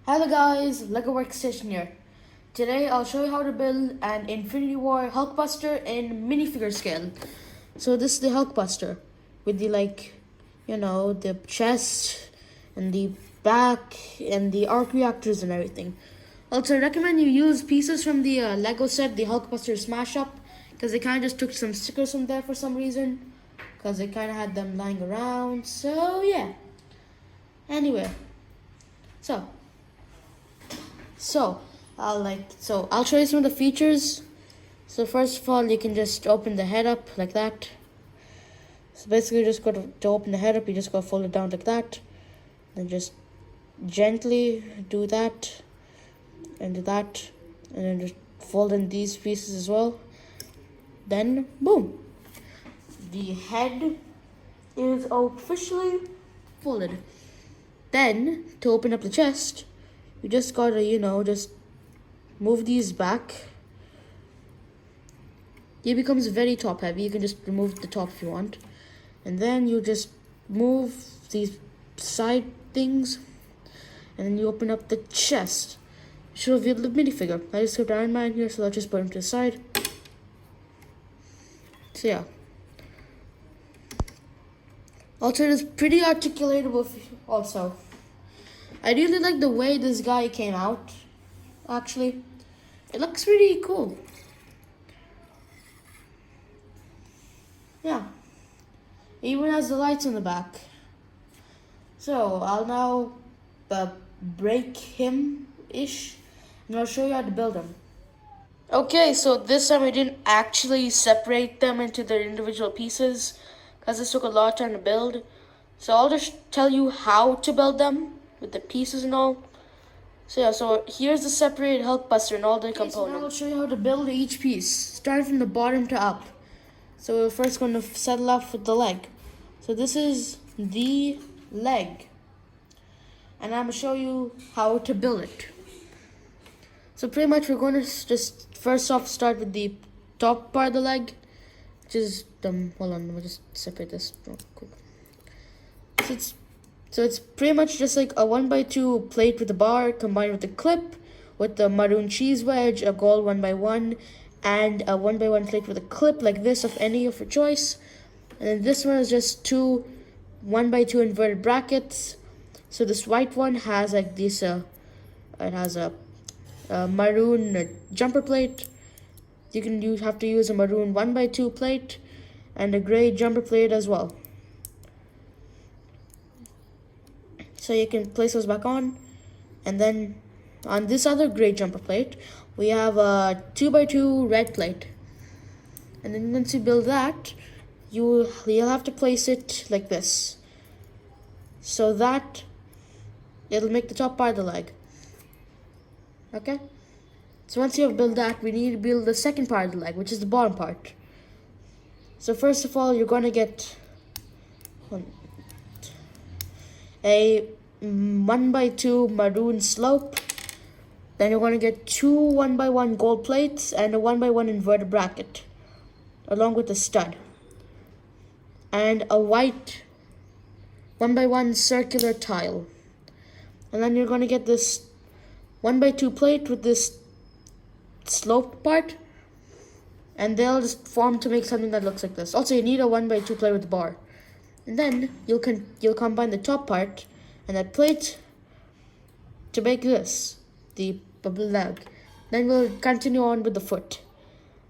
Hello guys, Lego Workstation here. Today I'll show you how to build an Infinity War Hulkbuster in minifigure scale. So this is the Hulkbuster with the the chest and the back and the arc reactors and everything. Also, I recommend you use pieces from the Lego set, the Hulkbuster Smash Up, because they kind of just took some stickers from there for some reason, because they kind of had them lying around. So yeah. Anyway, so I'll show you some of the features. So first of all, you can just open the head up like that. So basically, you just got to open the head up, you just got to fold it down like that. Then just gently do that and do that, and then just fold in these pieces as well. Then boom, the head is officially folded. Then to open up the chest, you just gotta just move these back. It becomes very top heavy. You can just remove the top if you want, and then you just move these side things, and then you open up the chest. Should reveal the minifigure. I just got Iron Man here, so I'll just put him to the side. So yeah. Also, it is pretty articulatable. Also, I really like the way this guy came out. Actually, it looks pretty cool. Yeah, it even has the lights on the back. So I'll now break him-ish, and I'll show you how to build him. Okay, so this time I didn't actually separate them into their individual pieces, because this took a lot of time to build. So I'll just tell you how to build them with the pieces and all. So yeah, so here's the separated Hulkbuster and all the components. So now I'll show you how to build each piece, starting from the bottom to up. So we're first going to settle off with the leg. So this is the leg, and I'm going to show you how to build it. So pretty much we're going to just first off start with the top part of the leg, which is hold on, let me just separate this real quick. So it's pretty much just like a 1x2 plate with a bar combined with a clip, with the maroon cheese wedge, a gold 1x1, and a 1x1 plate with a clip like this of any of your choice. And then this one is just two 1x2 inverted brackets. So this white one has like this, it has a maroon jumper plate. You have to use a maroon 1x2 plate and a gray jumper plate as well. So you can place those back on, and then on this other gray jumper plate, we have a 2x2 red plate. And then once you build that, you'll have to place it like this, so that it'll make the top part of the leg. Okay? So once you have built that, we need to build the second part of the leg, which is the bottom part. So first of all, you're going to get a 1x2 maroon slope. Then you're going to get two 1x1 gold plates and a 1x1 inverted bracket, along with a stud, and a white 1x1 circular tile. And then you're going to get this 1x2 plate with this sloped part, and they'll just form to make something that looks like this. Also, you need a 1x2 plate with a bar. And then you'll combine the top part and that plate to make this, the leg. Then we'll continue on with the foot.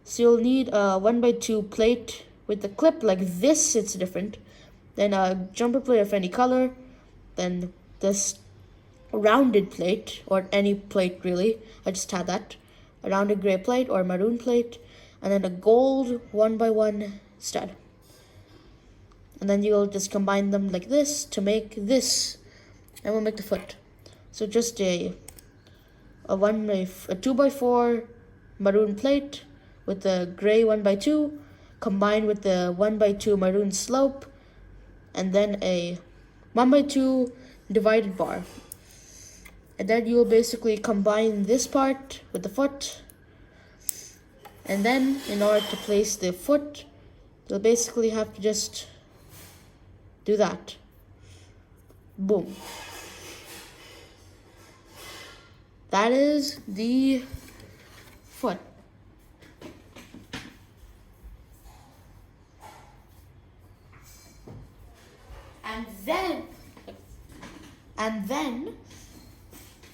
So you'll need a 1x2 plate with the clip like this, it's different. Then a jumper plate of any color. Then this rounded plate, or any plate really. I just had that. A rounded gray plate or maroon plate. And then a gold 1x1 stud. And then you'll just combine them like this to make this, and we'll make the foot. So just a 2x4 maroon plate with the gray 1x2 combined with the 1x2 maroon slope, and then a 1x2 divided bar. And then you'll basically combine this part with the foot. And then in order to place the foot, you'll basically have to just do that. Boom. That is the foot. And then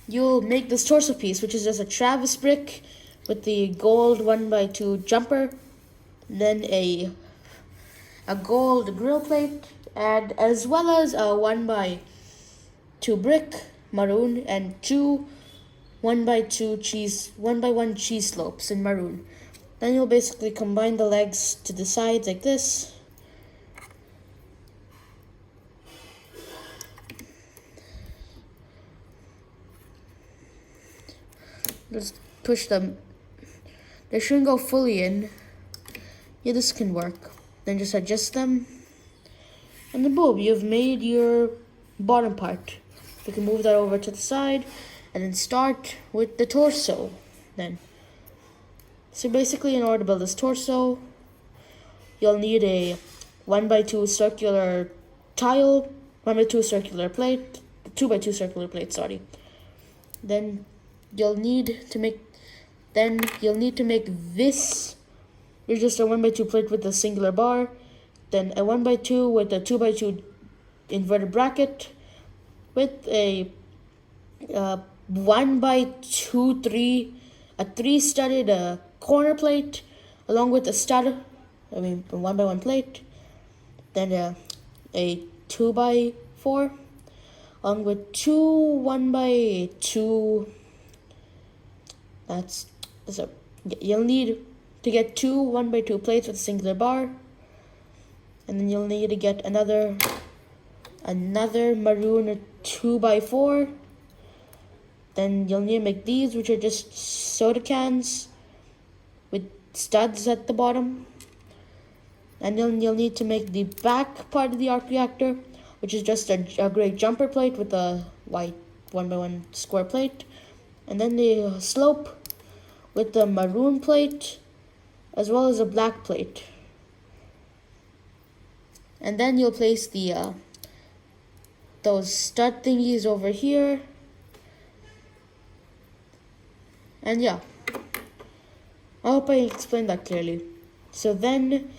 you'll make this torso piece, which is just a Travis brick with the gold 1x2 jumper, then a gold grill plate, and as well as a 1x2 brick maroon and two 1x1 cheese slopes in maroon. Then you'll basically combine the legs to the sides like this. Just push them. They shouldn't go fully in. Yeah, this can work. Then just adjust them. And then boom, you've made your bottom part. You can move that over to the side and then start with the torso then. So basically, in order to build this torso, you'll need a 1x2 circular tile, 1x2 circular plate, 2x2 circular plate, sorry. Then you'll need to make this. There's just a 1x2 plate with a singular bar, then a 1x2 with a 2x2 inverted bracket with a 1x2 three studded corner plate along with a stud, a 1x1 plate, then a 2x4 along with two 1x2. So you'll need to get two 1x2 plates with a singular bar, and then you'll need to get another maroon 2x4. Then you'll need to make these, which are just soda cans with studs at the bottom. And then you'll need to make the back part of the arc reactor, which is just a gray jumper plate with a white 1x1 square plate. And then the slope with the maroon plate, as well as a black plate. And then you'll place the those stud thingies over here. And yeah, I hope I explained that clearly. So then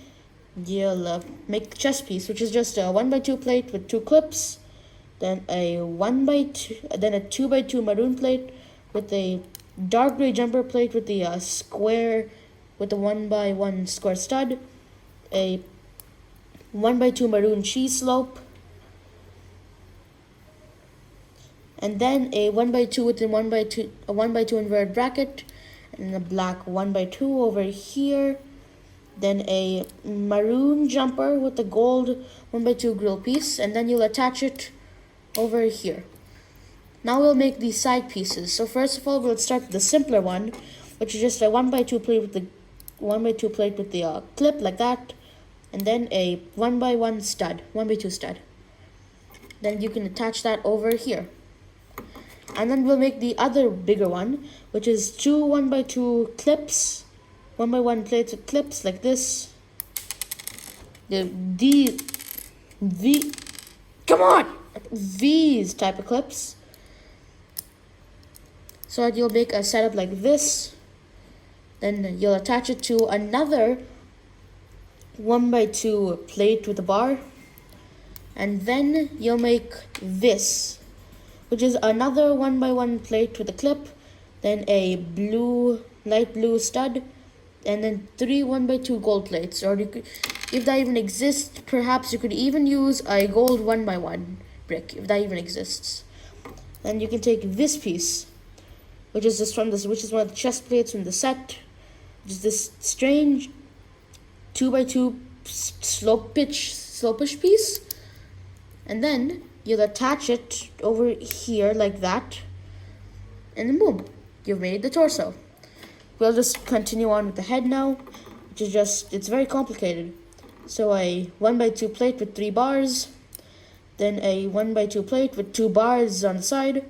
you'll make the chest piece, which is just a 1x2 plate with two clips, then a 2x2 maroon plate with a dark gray jumper plate with the square with the 1x1 square stud, a 1x2 maroon cheese slope, and then a 1x2 with a 1x2 inverted bracket, and a black 1x2 over here. Then a maroon jumper with a gold 1x2 grill piece, and then you'll attach it over here. Now we'll make these side pieces. So first of all, we'll start with the simpler one, which is just a 1x2 plate with the clip like that, and then a 1x1 stud, 1x2 stud. Then you can attach that over here. And then we'll make the other bigger one, which is two 1x2 clips, 1x1 plates with clips like this. These type of clips. So that you'll make a setup like this. Then you'll attach it to another 1x2 plate with a bar. And then you'll make this, which is another 1x1 plate with a clip, then a light blue stud, and then three 1x2 gold plates. Or you could, if that even exists, perhaps you could even use a gold 1x1 brick, if that even exists. Then you can take this piece, which is one of the chest plates from the set, which is this strange 2x2 slopish piece, and then you'll attach it over here like that, and then boom, you've made the torso. We'll just continue on with the head now, which is it's very complicated. So a 1x2 plate with 3 bars, then a 1x2 plate with 2 bars on the side,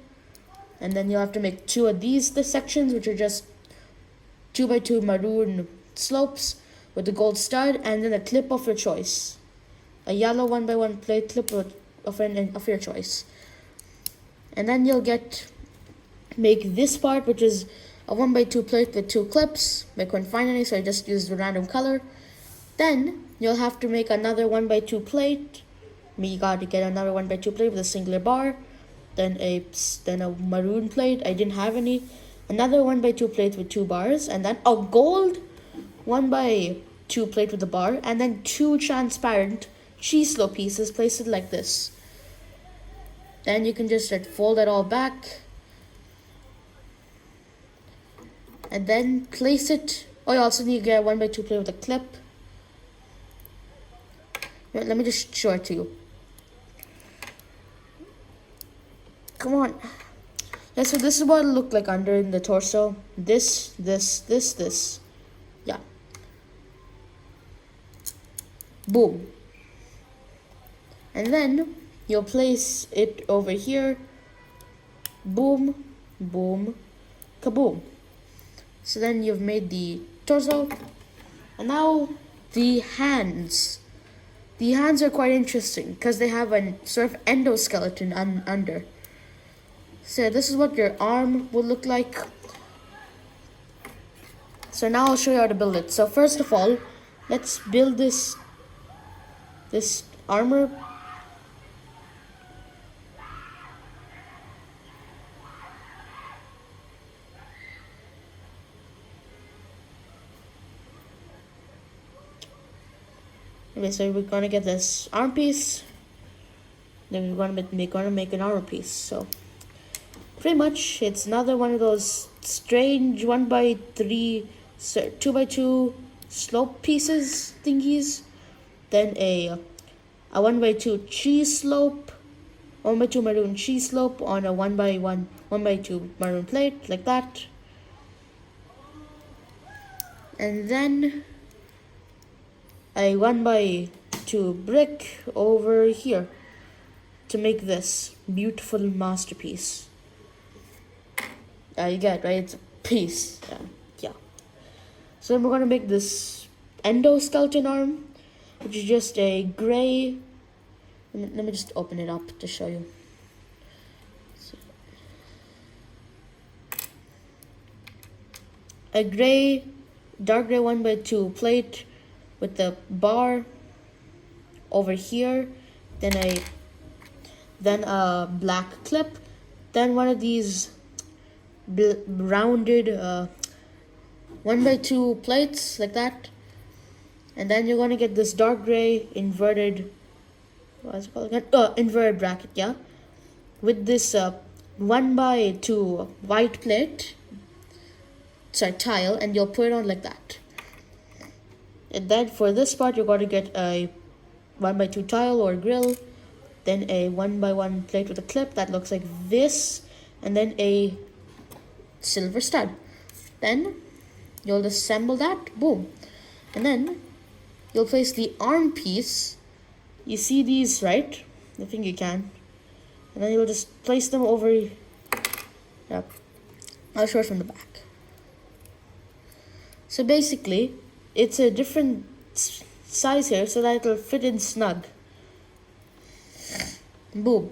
and then you'll have to make 2 of the sections, which are just 2x2 maroon slopes with the gold stud, and then a clip of your choice. A yellow 1x1 plate clip of your choice. And then you'll get make this part, which is a 1x2 plate with 2 clips. I couldn't find any, so I just used a random color. Then you'll have to make another 1x2 plate. You gotta get another 1x2 plate with a singular bar. Then a maroon plate. I didn't have any. Another 1x2 plate with 2 bars, and then a gold 1x2 plate with a bar, and then 2 transparent cheese slope pieces. Place it like this. Then you can just fold it all back, and then place it. Oh, you also need to get a 1x2 plate with a clip. Let me just show it to you. Come on. Yeah, so this is what it'll look like under in the torso. This. Yeah. Boom. And then you'll place it over here. Boom, boom, kaboom. So then you've made the torso. And now the hands. The hands are quite interesting because they have a sort of endoskeleton under. So this is what your arm would look like. So now I'll show you how to build it. So first of all, let's build this armor. Okay, so we're gonna get this arm piece. Then we're gonna make an armor piece. So pretty much, it's another one of those strange 1x3, 2x2 slope pieces thingies. Then a 1x2 cheese slope, 1x2 maroon cheese slope on a 1x2 maroon plate like that. And then a 1x2 brick over here to make this beautiful masterpiece. You get it, right? It's a piece. Yeah. So then we're gonna make this endoskeleton arm, which is just a gray. Let me just open it up to show you. So, a gray, dark gray 1x2 plate with the bar over here. Then a black clip. Then one of these rounded 1x2 plates like that, and then you're gonna get this dark gray inverted, what's it called again? Inverted bracket, yeah, with this 1x2 white plate, tile, and you'll put it on like that. And then for this part, you're gonna get a 1x2 tile or grill, then a 1x1 plate with a clip that looks like this, and then a silver stud. Then you'll assemble that, boom, and then you'll place the arm piece. You see these, right? I think you can. And then you'll just place them over. Yep, I'll show it from the back. So basically, it's a different size here so that it'll fit in snug. Boom.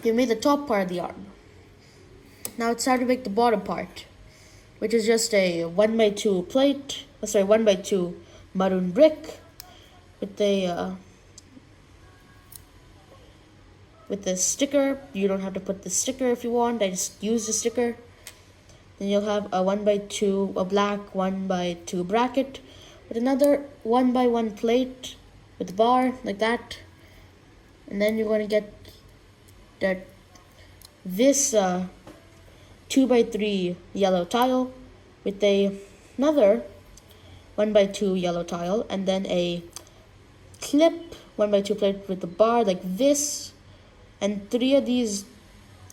You made the top part of the arm. Now it's time to make the bottom part, which is just a 1x2 plate. 1x2 maroon brick with the sticker. You don't have to put the sticker if you want. I just use the sticker. Then you'll have a 1x2, a black 1x2 bracket with another 1x1 plate with a bar like that. And then you're going to get this 2x3 yellow tile with another 1x2 yellow tile, and then a clip 1x2 plate with a bar like this, and 3 of these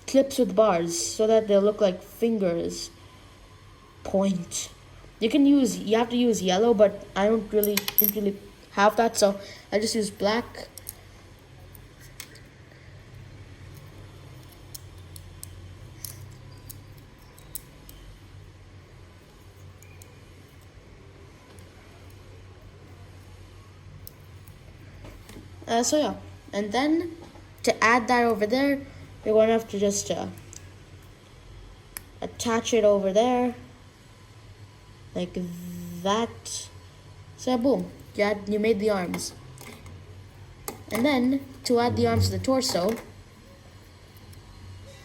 clips with bars so that they'll look like fingers point. You have to use yellow, but I didn't really have that, so I just use black. So yeah, and then to add that over there, you're going to have to just attach it over there like that. So boom, you made the arms. And then to add the arms to the torso,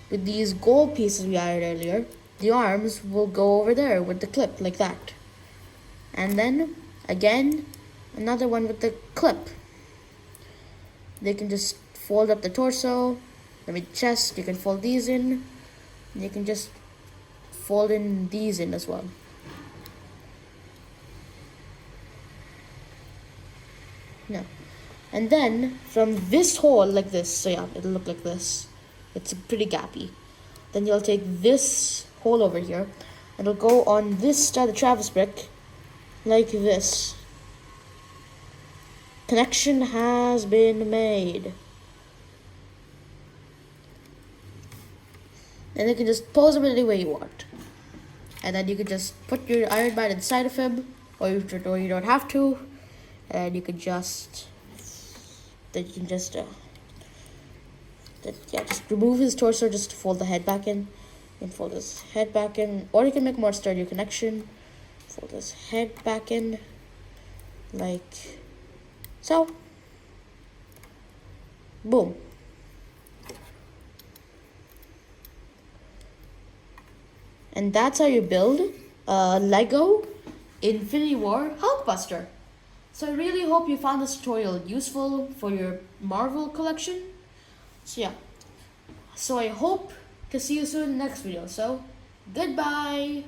with these gold pieces we added earlier, the arms will go over there with the clip like that. And then again, another one with the clip. They can just fold up the torso, chest, you can fold these in, and you can just fold in these in as well. No. And then from this hole like this, so yeah, it'll look like this. It's pretty gappy. Then you'll take this hole over here, and it'll go on this side of the Travis brick like this. Connection has been made. And you can just pose him any way you want. And then you can just put your Iron Man inside of him, or you don't have to. And you can just, just remove his torso just to fold the head back in. And fold his head back in, or you can make more sturdier connection. Fold his head back in, like so. Boom. And that's how you build a Lego Infinity War Hulkbuster. So I really hope you found this tutorial useful for your Marvel collection. So yeah. So I hope to see you soon in the next video. So goodbye.